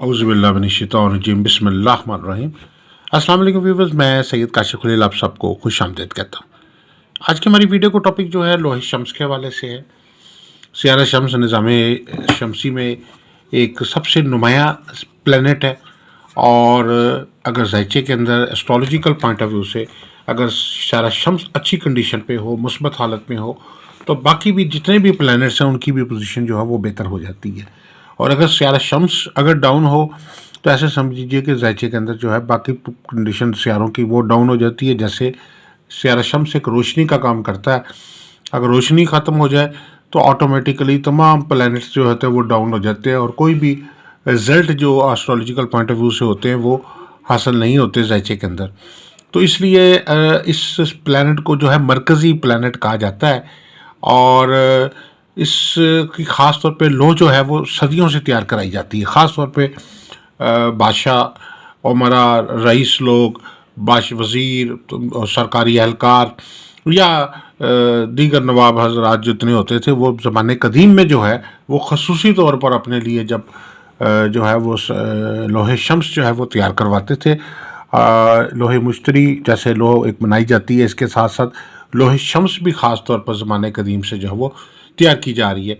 औज़ुबिल्लाहिमिनश्शैतानिर्रजीम बिस्मिल्लाहिर्रहमानिर्रहीम। अस्सलाम वालेकुम व्यूअर्स, मैं सैयद काशिफ खलील आप सबको खुशामदीद कहता हूँ। आज की हमारी वीडियो को टॉपिक जो है लोहे शम्स के हवाले से है। सियारा शम्स निज़ामे शमसी में एक सबसे नुमाया प्लैनेट है और अगर ज़ायचे के अंदर एस्ट्रोलॉजिकल पॉइंट ऑफ व्यू से अगर सियारा शम्स अच्छी कंडीशन पे हो, मुस्बत हालत में हो, तो बाकी भी जितने भी प्लैनेट्स हैं उनकी भी पोजीशन जो है वो बेहतर हो जाती है। और अगर सियारा शम्स अगर डाउन हो तो ऐसे समझ लीजिए कि ज़ायचे के अंदर जो है बाकी कंडीशन सियारों की वो डाउन हो जाती है। जैसे सियारा शम्स एक रोशनी का काम करता है, अगर रोशनी ख़त्म हो जाए तो ऑटोमेटिकली तमाम प्लैनेट्स जो होते हैं वो डाउन हो जाते हैं और कोई भी रिज़ल्ट जो एस्ट्रोलॉजिकल पॉइंट ऑफ व्यू से होते हैं वो हासिल नहीं होते ज़ायचे के अंदर। तो इसलिए इस प्लैनेट को जो है मरकज़ी प्लैनेट कहा जाता है और इसकी ख़ास तौर पे लौ जो है वो सदियों से तैयार कराई जाती है। ख़ास तौर पे बादशाह उमरा रईस लोग वज़ीर और सरकारी एहलकार या दीगर नवाब हज़रात जितने होते थे वो ज़माने कदीम में जो है वो ख़ुसूसी तौर पर अपने लिए जब जो है वो लोहे शम्स जो है वो तैयार करवाते थे। लोहे मुश्तरी जैसे लोह एक बनाई जाती है, इसके साथ साथ लोहे शम्स भी ख़ास तौर पर ज़माने कदीम से जो है वो तैयार की जा रही है।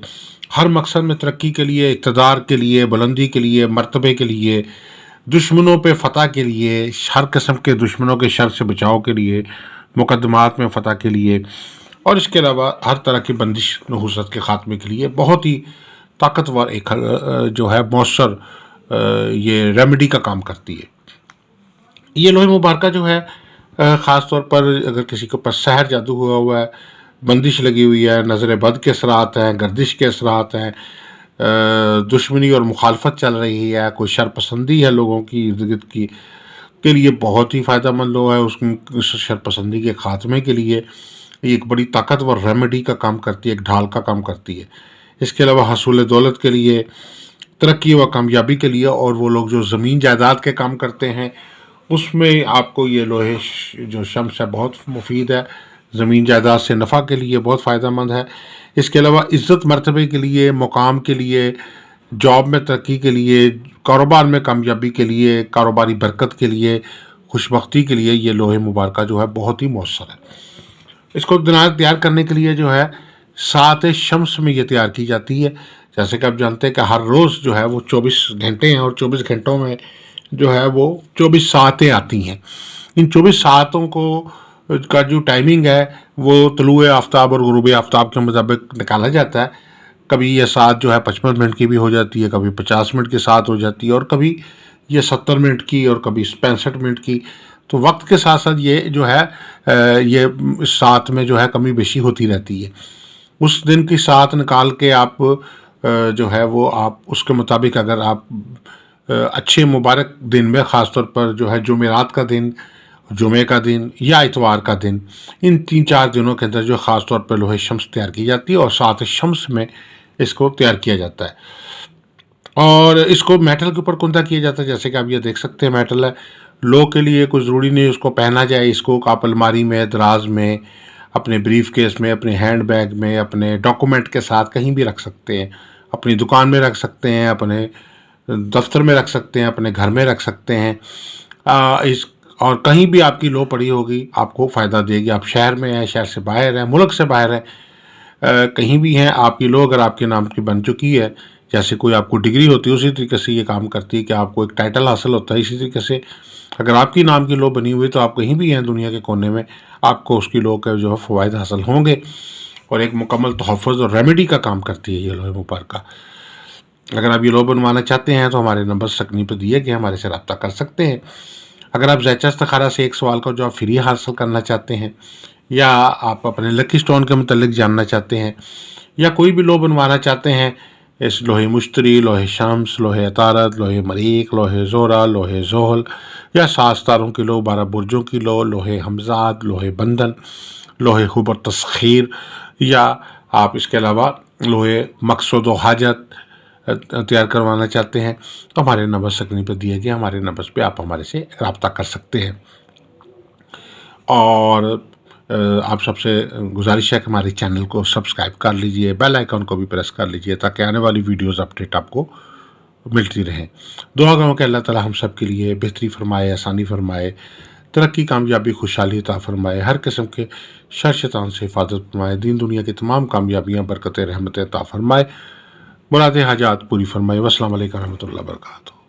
हर मकसद में तरक्की के लिए, इक़्तिदार के लिए, बुलंदी के लिए, मर्तबे के लिए, दुश्मनों पे फ़तह के लिए, हर किस्म के दुश्मनों के शर से बचाव के लिए, मुकदमात में फ़तह के लिए और इसके अलावा हर तरह की बंदिश नहुसत के ख़ात्मे के लिए बहुत ही ताकतवर एक जो है मौसर ये रेमेडी का काम करती है। ये लोहे मुबारका जो है ख़ास तौर पर अगर किसी के ऊपर सहर जादू हुआ है, बंदिश लगी हुई है, नज़र बद के असरात हैं, गर्दिश के असरात हैं, दुश्मनी और मुखालफत चल रही है, कोई शरपसंदी है लोगों की इर्द गिर्द की, के लिए बहुत ही फ़ायदेमंद लो है। उस शरपसंदी के ख़ात्मे के लिए एक बड़ी ताकतवर रेमेडी का काम करती है, एक ढाल का काम करती है। इसके अलावा हसूल दौलत के लिए, तरक्की व कामयाबी के लिए और वो लोग जो ज़मीन जायदाद के काम करते हैं उसमें आपको ये लोहे जो शम्स है बहुत मुफीद है। ज़मीन जायदाद से नफ़ा के लिए बहुत फ़ायदेमंद है। इसके अलावा इज़्ज़त मर्तबे के लिए, मुकाम के लिए, जॉब में तरक्की के लिए, कारोबार में कामयाबी के लिए, कारोबारी बरकत के लिए, खुशबख्ती के लिए ये लोहे मुबारका जो है बहुत ही मौसर है। इसको तैयार करने के लिए जो है सात शम्स में ये तैयार की जाती है। जैसे कि आप जानते हैं कि हर रोज़ जो है वो 24 घंटे हैं और 24 घंटों में जो है वो 24 सातें आती हैं। इन 24 सातों को का जो टाइमिंग है वो तुलुए आफ्ताब और गुरूब आफ्ताब के मुताबिक निकाला जाता है। कभी ये सात जो है 55 मिनट की भी हो जाती है, कभी 50 मिनट की सात हो जाती है और कभी ये 70 मिनट की और कभी 65 मिनट की। तो वक्त के साथ साथ ये जो है ये इस सात में जो है कमी बेशी होती रहती है। उस दिन की सात निकाल के आप जो है वो आप उसके मुताबिक अगर आप अच्छे मुबारक दिन में ख़ास तौर पर जो है जुमेरात का दिन, जुमे का दिन या इतवार का दिन, इन 3-4 दिनों के अंदर जो ख़ास तौर पर लोहे शम्स तैयार की जाती है और सात शम्स में इसको तैयार किया जाता है। और इसको मेटल के ऊपर कुंदा किया जाता है। जैसे कि आप ये देख सकते हैं मेटल है। लो के लिए कोई ज़रूरी नहीं उसको पहना जाए, इसको आप अलमारी में, दराज में, अपने ब्रीफ केस में, अपने हैंड बैग में, अपने डॉक्यूमेंट के साथ कहीं भी रख सकते हैं। अपनी दुकान में रख सकते हैं, अपने दफ्तर में रख सकते हैं, अपने घर में रख सकते हैं। इस और कहीं भी आपकी लो पड़ी होगी आपको फ़ायदा देगी। आप शहर में हैं, शहर से बाहर हैं, मुल्क से बाहर हैं, कहीं भी हैं, आपकी लो अगर आपके नाम की बन चुकी है, जैसे कोई आपको डिग्री होती है उसी तरीके से ये काम करती है कि आपको एक टाइटल हासिल होता है। इसी तरीके से अगर आपकी नाम की लो बनी हुई तो आप कहीं भी हैं दुनिया के कोने में, आपको उसकी लो के जो है फ़वाइद हासिल होंगे और एक मुकम्मल तहफ़्फ़ुज़ और रेमेडी का काम करती है ये लोहे मुबारका। अगर आप ये लो बनवाना चाहते हैं तो हमारे नंबर स्क्रीन पर दिए गए, हमारे से रब्ता कर सकते हैं। अगर आप ज़ायचा इस्तिखारा से एक सवाल का जवाब फ्री हासिल करना चाहते हैं या आप अपने लकी स्टोन के मुतल्लिक जानना चाहते हैं या कोई भी लो बनवाना चाहते हैं, इस लोहे मुश्तरी, लोहे शम्स, लोहे अतारत, लोहे मरीक, लोहे ज़ोरा, लोहे ज़ोहल या 7 सितारों की लो, 12 बुर्जों की लो, लोहे हमजाद, लोहे बंधन, लोहे खुबर तस्खीर या आप इसके अलावा लोहे मकसूद व हाजत तैयार करवाना चाहते हैं तो हमारे नंबर स्क्रीन पर दिए गए, हमारे नंबर पे आप हमारे से रब्ता कर सकते हैं। और आप सबसे गुजारिश है कि हमारे चैनल को सब्सक्राइब कर लीजिए, बेल आइकन को भी प्रेस कर लीजिए ताकि आने वाली वीडियोस अपडेट आपको ملتی رہیں۔ دعا گاؤں کہ اللہ تعالیٰ ہم سب کے لیے بہتری فرمائے، آسانی فرمائے، ترقی، کامیابی، خوشحالی عطا فرمائے، ہر قسم کے شر شیطان سے حفاظت فرمائے، دین دنیا کی تمام کامیابیاں، برکتیں، رحمتیں عطا فرمائے، مراد حاجات پوری فرمائے۔ والسلام علیکم ورحمۃ اللہ وبرکاتہ۔